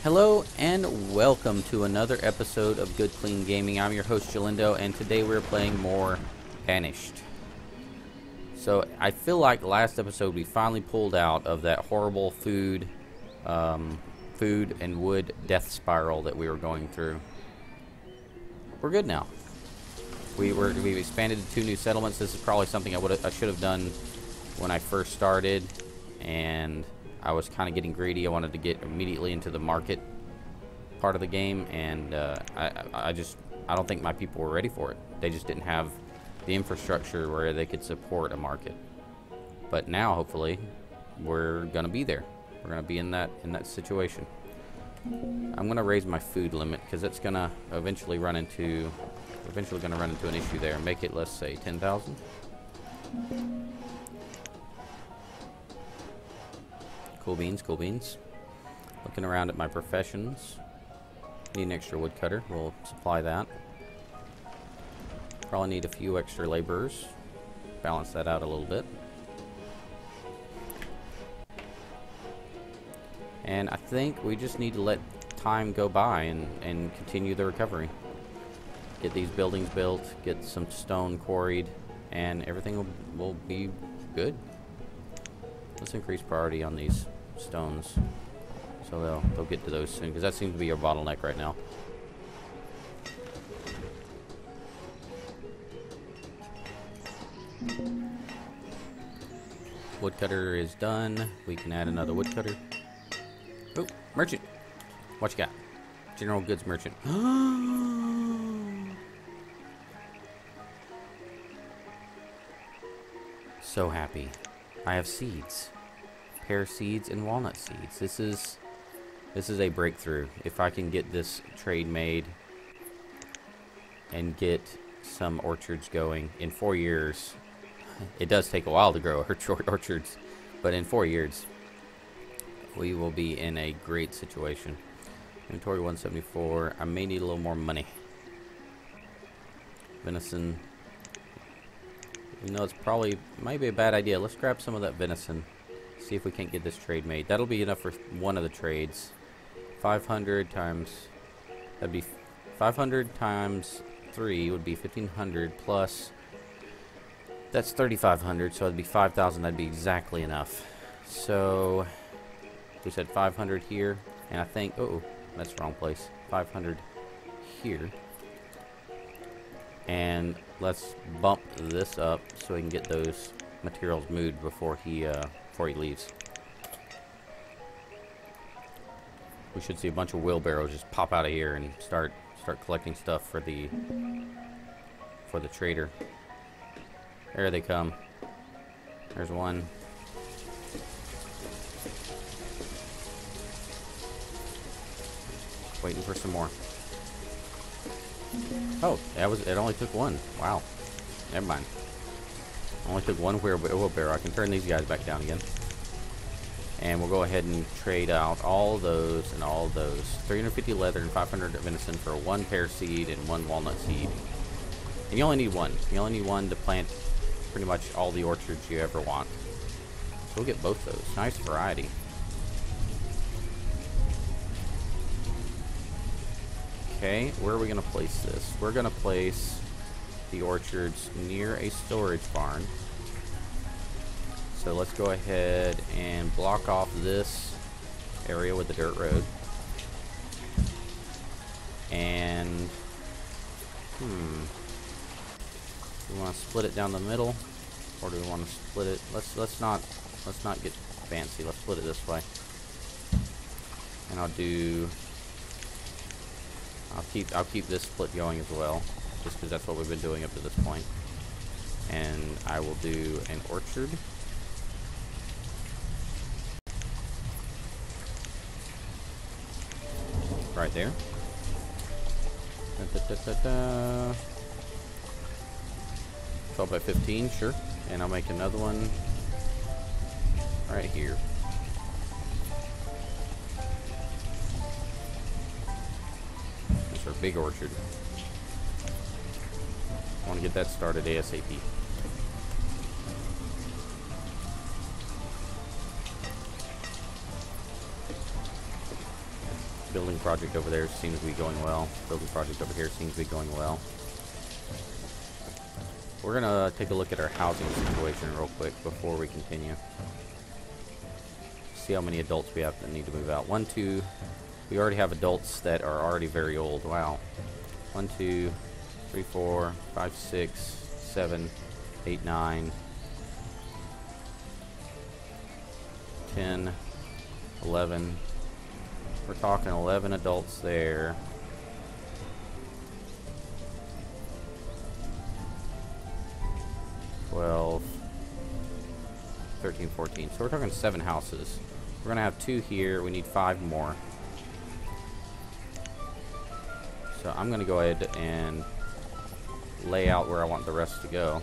Hello and welcome to another episode of Good Clean Gaming. I'm your host Jalindo, and today we're playing more Banished. So I feel like last episode we finally pulled out of that horrible food and wood death spiral that we were going through. We're good now. We've expanded to 2 new settlements. This is probably something I should have done when I first started, and I was kind of getting greedy. I wanted to get immediately into the market part of the game, and I don't think my people were ready for it. They just didn't have the infrastructure where they could support a market. But now, hopefully, we're gonna be there. We're gonna be in that situation. I'm gonna raise my food limit because it's gonna eventually run into an issue there. Make it, let's say, 10,000. Cool beans, cool beans. Looking around at my professions. Need an extra woodcutter. We'll supply that. Probably need a few extra laborers. Balance that out a little bit. And I think we just need to let time go by and continue the recovery. Get these buildings built, get some stone quarried, and everything will be good. Let's increase priority on these stones, so they'll get to those soon, because that seems to be our bottleneck right now. Woodcutter is done. We can add another woodcutter. Oh, merchant. What you got? General goods merchant. So happy. I have seeds. Pear seeds and walnut seeds. This is a breakthrough. If I can get this trade made and get some orchards going in 4 years. It does take a while to grow orchards, but in 4 years we will be in a great situation. Inventory 174. I may need a little more money. Venison. You know, it's probably might be a bad idea. Let's grab some of that venison. See if we can't get this trade made. That'll be enough for one of the trades. 500 times, that'd be 500 times 3 would be 1,500 plus. That's 3,500, so it'd be 5,000. That'd be exactly enough. So we said 500 here, and I think that's the wrong place. 500 here. And let's bump this up so we can get those materials moved before he leaves. We should see a bunch of wheelbarrows just pop out of here and start collecting stuff for the trader. There they come. There's one. Waiting for some more. Oh, it only took one. Wow. Never mind. Only took one wheelbarrow. I can turn these guys back down again. And we'll go ahead and trade out all those and all those. 350 leather and 500 venison for 1 pear seed and 1 walnut seed. And you only need one. You only need one to plant pretty much all the orchards you ever want. So we'll get both those. Nice variety. Okay, where are we going to place this? We're going to place the orchards near a storage barn. So let's go ahead and block off this area with the dirt road. And do we want to split it down the middle, or do we want to split it? Let's not get fancy. Let's split it this way. And I'll keep this split going as well, just because that's what we've been doing up to this point. And I will do an orchard. Right there. 12 by 15, sure. And I'll make another one right here. That's our big orchard. I want to get that started ASAP. Building project over there seems to be going well. Building project over here seems to be going well. We're gonna take a look at our housing situation real quick before we continue. See how many adults we have that need to move out. 1, 2. We already have adults that are already very old. Wow. 1, 2, 3, 4, 5, 6, 7, 8, 9, 10, 11. We're talking 11 adults there. 12, 13, 14. So we're talking 7 houses. We're going to have 2 here. We need 5 more. So I'm going to go ahead and lay out where I want the rest to go.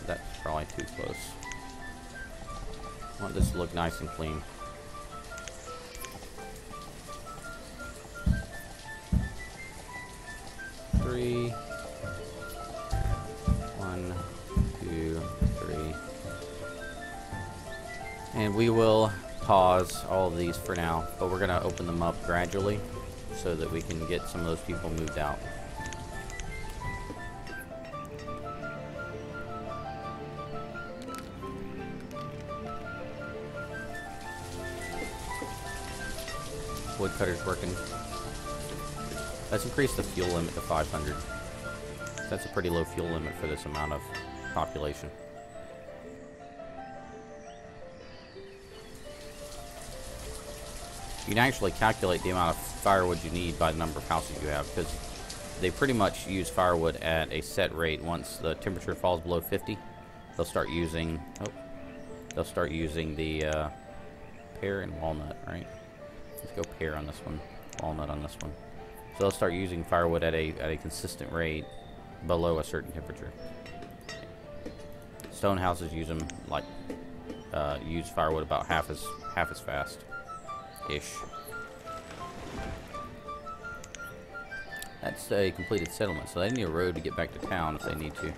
That's probably too close. I want this to look nice and clean. Three. 1, 2, 3. And we will pause all of these for now, but we're going to open them up gradually so that we can get some of those people moved out. Woodcutter's working. Let's increase the fuel limit to 500. That's a pretty low fuel limit for this amount of population. You can actually calculate the amount of firewood you need by the number of houses you have, because they pretty much use firewood at a set rate. Once the temperature falls below 50, they'll start using the pear and walnut, right? Let's go pear on this one, walnut on this one. So they'll start using firewood at a consistent rate below a certain temperature. Stone houses use them like use firewood about half as fast ish. That's a completed settlement, so they need a road to get back to town if they need to.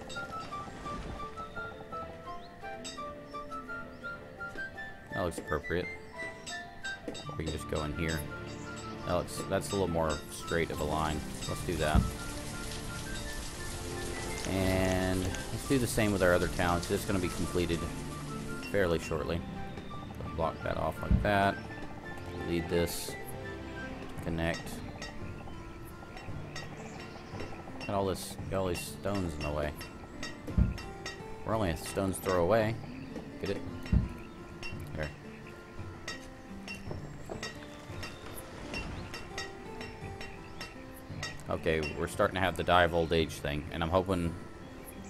That looks appropriate. We can just go in here. That's a little more straight of a line. Let's do that. And let's do the same with our other towns. It's going to be completed fairly shortly. So block that off like that. Delete this. Connect. Got all these stones in the way. We're only a stone's throw away. Get it? There. Okay, we're starting to have the die of old age thing, and I'm hoping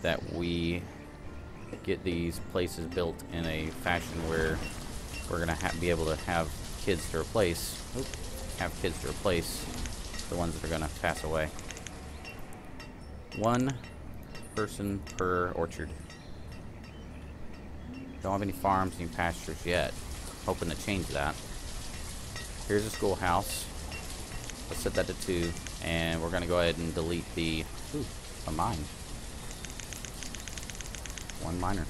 that we get these places built in a fashion where we're gonna be able to have kids to replace. The ones that are gonna pass away. 1 person per orchard. Don't have any farms, any pastures yet. Hoping to change that. Here's a schoolhouse. Let's set that to 2, and we're gonna go ahead and delete the a mine. 1 miner.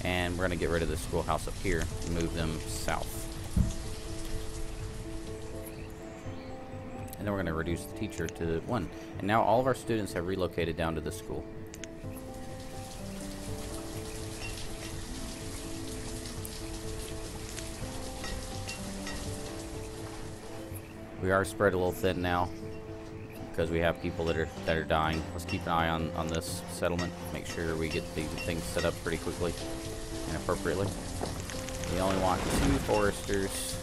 And we're gonna get rid of the schoolhouse up here and move them south. And then we're gonna reduce the teacher to 1. And now all of our students have relocated down to this school. We are spread a little thin now because we have people that are dying. Let's keep an eye on this settlement. Make sure we get these things set up pretty quickly and appropriately. We only want 2 foresters.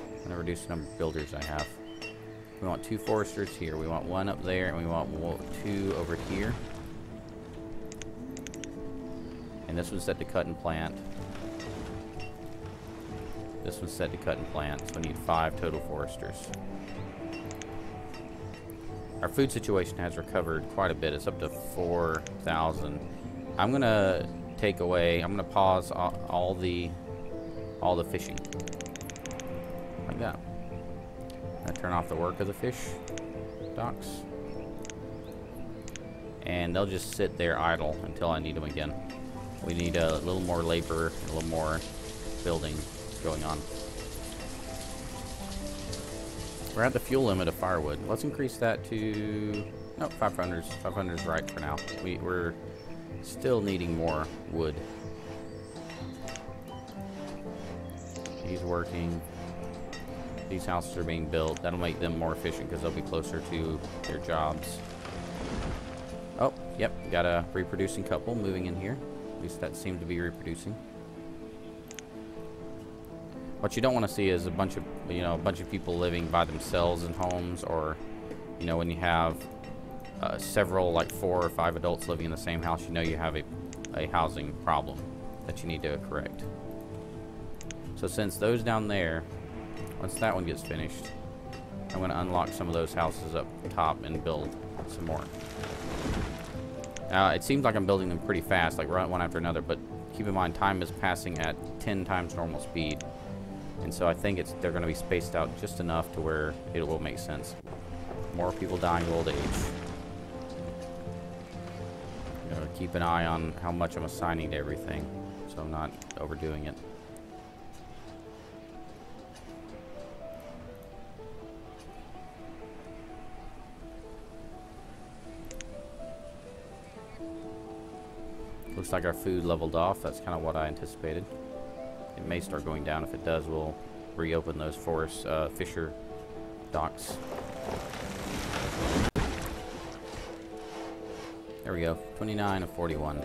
I'm gonna reduce the number of builders I have. We want 2 foresters here. We want 1 up there, and we want 2 over here. And this one's set to cut and plant. This one's set to cut and plant, so we need 5 total foresters. Our food situation has recovered quite a bit. It's up to 4,000. I'm gonna pause all the fishing. Like that. I turn off the work of the fish docks. And they'll just sit there idle until I need them again. We need a little more labor, a little more building going on. We're at the fuel limit of firewood. Let's increase that to... Nope, 500. 500 is right for now. We're still needing more wood. He's working. These houses are being built. That'll make them more efficient because they'll be closer to their jobs. Oh, yep. Got a reproducing couple moving in here. At least that seemed to be reproducing. What you don't want to see is a bunch of people living by themselves in homes, or, when you have several, like 4 or 5 adults living in the same house, you have a housing problem that you need to correct. So since those down there, once that one gets finished, I'm going to unlock some of those houses up top and build some more. It seems like I'm building them pretty fast, like one after another, but keep in mind time is passing at 10 times normal speed. And so I think they're going to be spaced out just enough to where it will make sense. More people dying of old age. Keep an eye on how much I'm assigning to everything, so I'm not overdoing it. Looks like our food leveled off. That's kind of what I anticipated. It may start going down. If it does, we'll reopen those forest fisher docks. There we go. 29 of 41.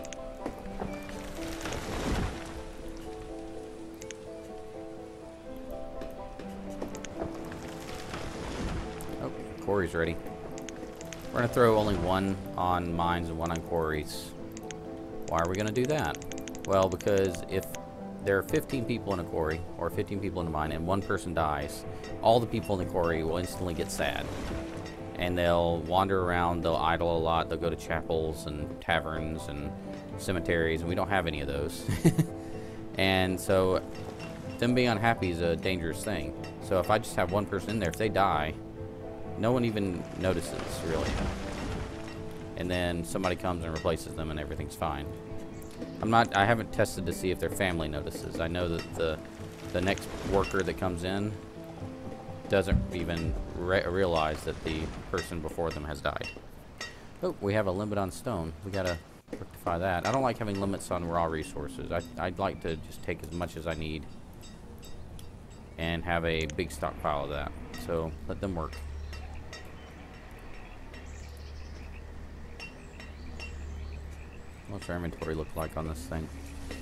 Oh, quarry's ready. We're going to throw only one on mines and one on quarries. Why are we going to do that? Well, because if there are 15 people in a quarry, or 15 people in a mine, and one person dies, all the people in the quarry will instantly get sad. And they'll wander around, they'll idle a lot, they'll go to chapels and taverns and cemeteries, and we don't have any of those. And so, them being unhappy is a dangerous thing. So if I just have one person in there, if they die, no one even notices, really. And then somebody comes and replaces them and everything's fine. I haven't tested to see if their family notices. I know that the next worker that comes in doesn't even realize that the person before them has died. Oh, we have a limit on stone. We gotta rectify that. I don't like having limits on raw resources. I'd like to just take as much as I need and have a big stockpile of that. So let them work. What's our inventory look like on this thing?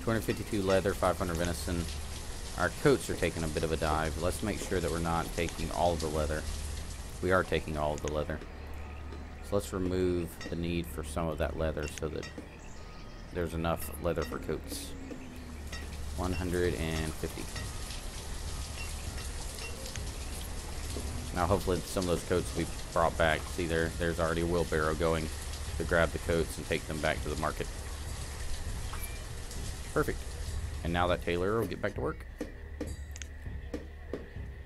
252 leather, 500 venison. Our coats are taking a bit of a dive. Let's make sure that we're not taking all of the leather. We are taking all of the leather. So let's remove the need for some of that leather so that there's enough leather for coats. 150. Now hopefully some of those coats will be brought back. See, there's already a wheelbarrow going to grab the coats and take them back to the market. Perfect. And now that tailor will get back to work.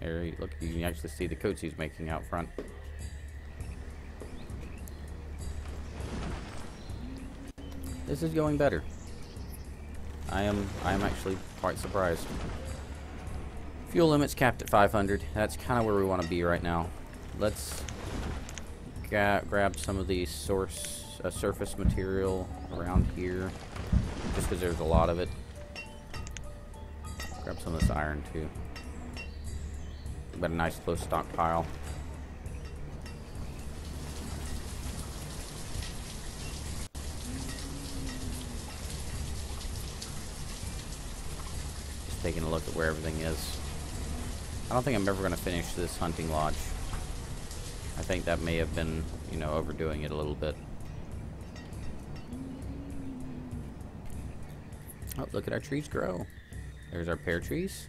There, look, you can actually see the coats he's making out front. This is going better. I am actually quite surprised. Fuel limit's capped at 500. That's kind of where we want to be right now. Let's grab some of the surface material around here, just because there's a lot of it. Grab some of this iron too. Got a nice close stockpile. Just taking a look at where everything is. I don't think I'm ever going to finish this hunting lodge. I think that may have been, overdoing it a little bit. Oh, look at our trees grow. There's our pear trees.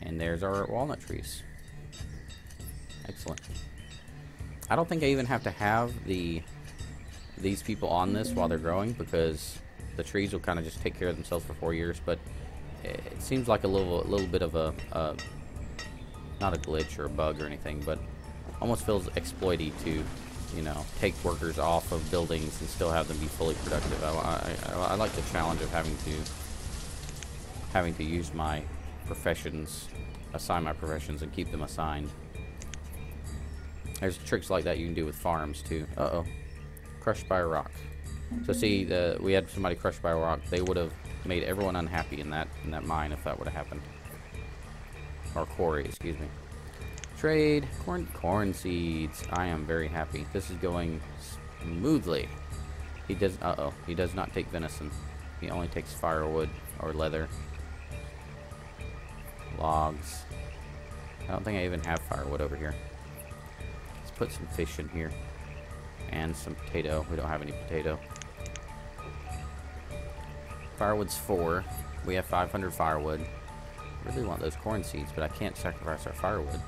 And there's our walnut trees. Excellent. I don't think I even have to have these people on this while they're growing, because the trees will kind of just take care of themselves for 4 years, but it seems like a little bit of a not a glitch or a bug or anything, but almost feels exploity to, take workers off of buildings and still have them be fully productive. I like the challenge of having to use my professions, assign my professions, and keep them assigned. There's tricks like that you can do with farms too. Uh-oh. Crushed by a rock. So see, we had somebody crushed by a rock. They would have made everyone unhappy in that mine if that would have happened. Or quarry, excuse me. Trade. Corn seeds. I am very happy. This is going smoothly. He does... Uh-oh. He does not take venison. He only takes firewood or leather. Logs. I don't think I even have firewood over here. Let's put some fish in here. And some potato. We don't have any potato. Firewood's 4. We have 500 firewood. I really want those corn seeds, but I can't sacrifice our firewood.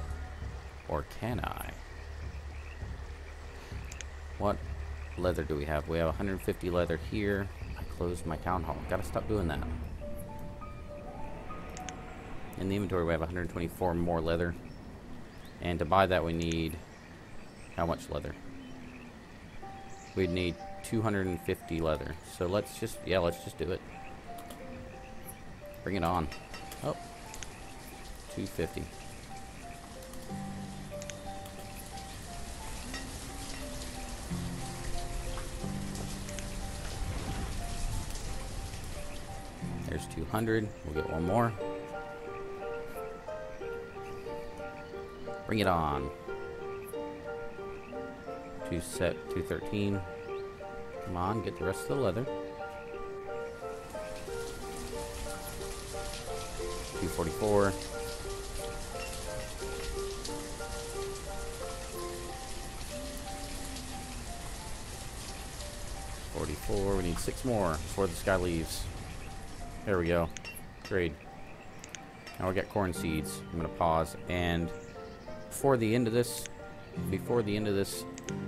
Or can I? What leather do we have? We have 150 leather here. I closed my town hall. Gotta stop doing that. In the inventory we have 124 more leather. And to buy that we need... How much leather? We'd need 250 leather. So let's just... Yeah, let's just do it. Bring it on. Oh. 250. There's 200. We'll get one more. Bring it on. 213. Come on, get the rest of the leather. 244. 44. We need 6 more before this guy leaves. There we go. Trade. Now we got corn seeds. I'm gonna pause, and before the end of this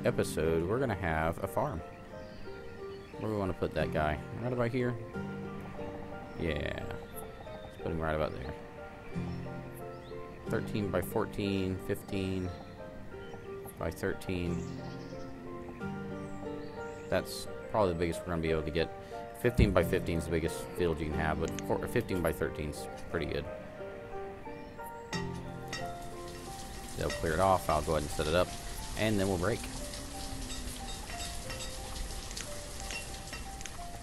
episode, we're gonna have a farm. Where do we want to put that guy? Right about here? Yeah. Let's put him right about there. 13 by 14, 15 by 13. That's probably the biggest we're gonna be able to get. 15 by 15 is the biggest field you can have, but 15 by 13 is pretty good. They'll clear it off. I'll go ahead and set it up, and then we'll break.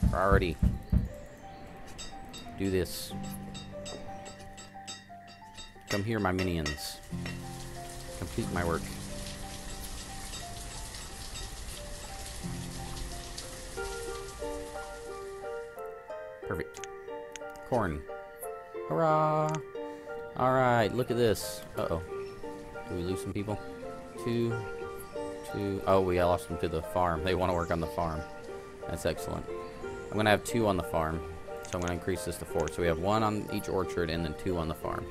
Priority. Do this. Come here, my minions. Complete my work. Perfect. Corn. Hurrah! Alright, look at this. Uh-oh. Did we lose some people? 2. Oh, we lost them to the farm. They want to work on the farm. That's excellent. I'm going to have 2 on the farm. So I'm going to increase this to 4. So we have 1 on each orchard and then 2 on the farm.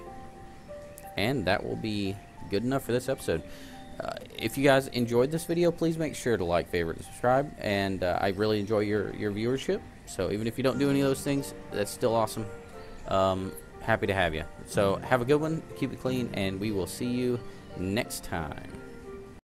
And that will be good enough for this episode. If you guys enjoyed this video, please make sure to like, favorite, and subscribe. And I really enjoy your viewership. So even if you don't do any of those things, that's still awesome. Happy to have you. So have a good one. Keep it clean. And we will see you next time.